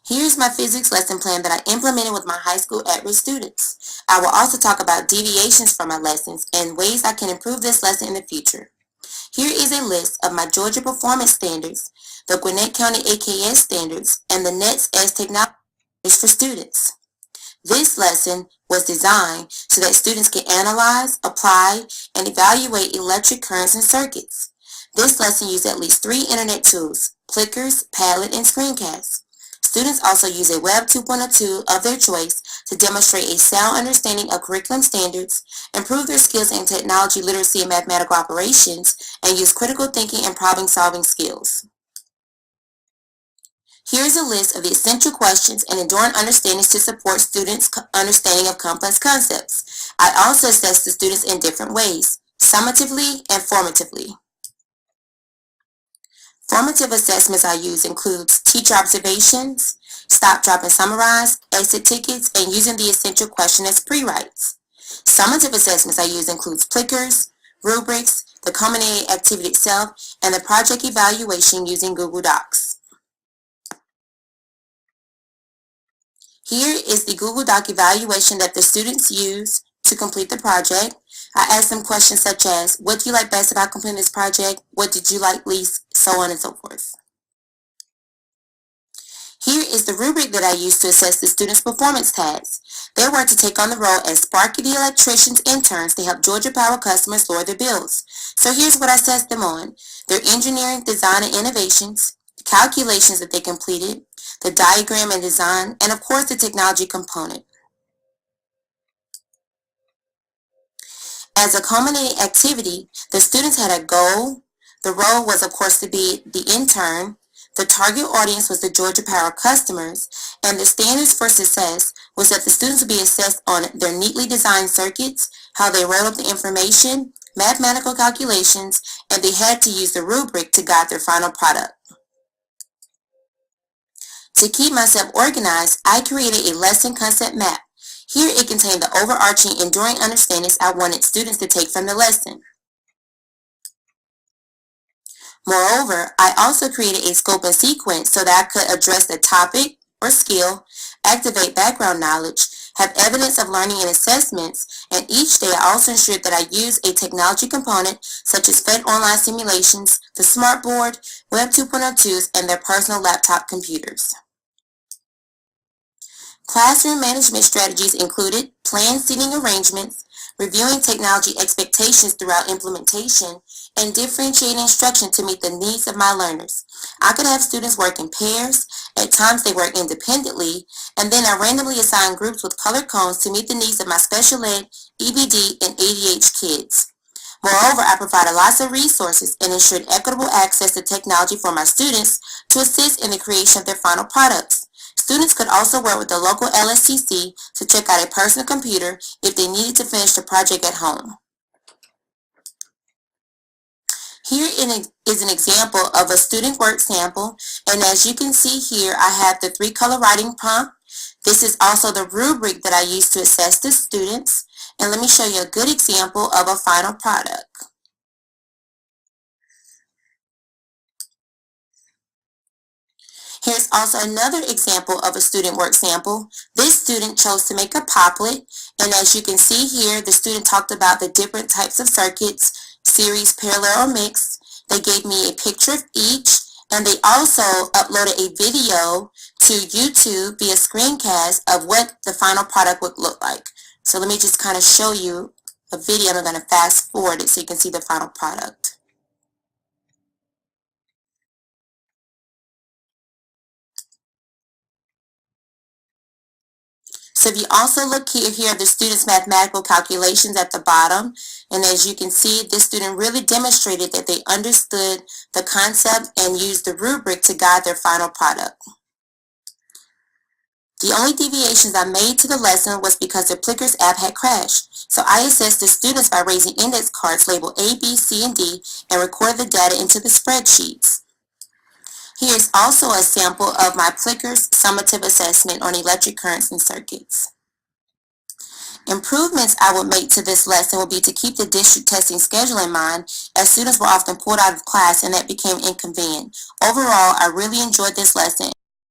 Here's my physics lesson plan that I implemented with my high school at-risk students. I will also talk about deviations from my lessons and ways I can improve this lesson in the future. Here is a list of my Georgia Performance Standards, the Gwinnett County AKS Standards, and the NETS as Technology Standards for students. This lesson was designed so that students can analyze, apply, and evaluate electric currents and circuits. This lesson used at least 3 internet tools: Plickers, Padlet, and Screencast. Students also use a Web 2.0 of their choice to demonstrate a sound understanding of curriculum standards, improve their skills in technology literacy and mathematical operations, and use critical thinking and problem-solving skills. Here's a list of the essential questions and enduring understandings to support students' understanding of complex concepts. I also assess the students in different ways, summatively and formatively. Formative assessments I use includes teacher observations, stop, drop, and summarize, exit tickets, and using the essential question as pre-writes. Summative assessments I use includes Plickers, rubrics, the culminating activity itself, and the project evaluation using Google Docs. Here is the Google Doc evaluation that the students use to complete the project. I asked them questions such as, what do you like best about completing this project? What did you like least? So on and so forth. Here is the rubric that I used to assess the students' performance tasks. They were to take on the role as Sparky the electrician's interns to help Georgia Power customers lower their bills. So here's what I assessed them on: their engineering, design, and innovations, the calculations that they completed, the diagram and design, and of course the technology component. As a culminating activity, the students had a goal. The role was, of course, to be the intern. The target audience was the Georgia Power customers, and the standards for success was that the students would be assessed on their neatly designed circuits, how they wrote up the information, mathematical calculations, and they had to use the rubric to guide their final product. To keep myself organized, I created a lesson concept map. Here it contained the overarching enduring understandings I wanted students to take from the lesson. Moreover, I also created a scope and sequence so that I could address the topic or skill, activate background knowledge, have evidence of learning and assessments, and each day I also ensured that I use a technology component such as Fed online simulations, the smartboard, Web 2.0 tools, and their personal laptop computers. Classroom management strategies included planned seating arrangements, reviewing technology expectations throughout implementation, and differentiating instruction to meet the needs of my learners. I could have students work in pairs, at times they work independently, and then I randomly assign groups with color codes to meet the needs of my special ed, EBD, and ADH kids. Moreover, I provided lots of resources and ensured equitable access to technology for my students to assist in the creation of their final products. Students could also work with the local LSTC to check out a personal computer if they needed to finish the project at home. Here is an example of a student work sample, and as you can see here, I have the 3-color writing prompt. This is also the rubric that I use to assess the students, and let me show you a good example of a final product. Here's also another example of a student work sample. This student chose to make a poplet, and as you can see here, the student talked about the different types of circuits, series, parallel, or mixed. They gave me a picture of each, and they also uploaded a video to YouTube via Screencast of what the final product would look like. So let me just kind of show you a video, and I'm going to fast forward it so you can see the final product. So if you also look here are the students' mathematical calculations at the bottom. And as you can see, this student really demonstrated that they understood the concept and used the rubric to guide their final product. The only deviations I made to the lesson was because the Plickers app had crashed. So I assessed the students by raising index cards labeled A, B, C, and D and recorded the data into the spreadsheets. Here's also a sample of my Plickers summative assessment on electric currents and circuits. Improvements I would make to this lesson would be to keep the district testing schedule in mind, as students were often pulled out of class and that became inconvenient. Overall, I really enjoyed this lesson.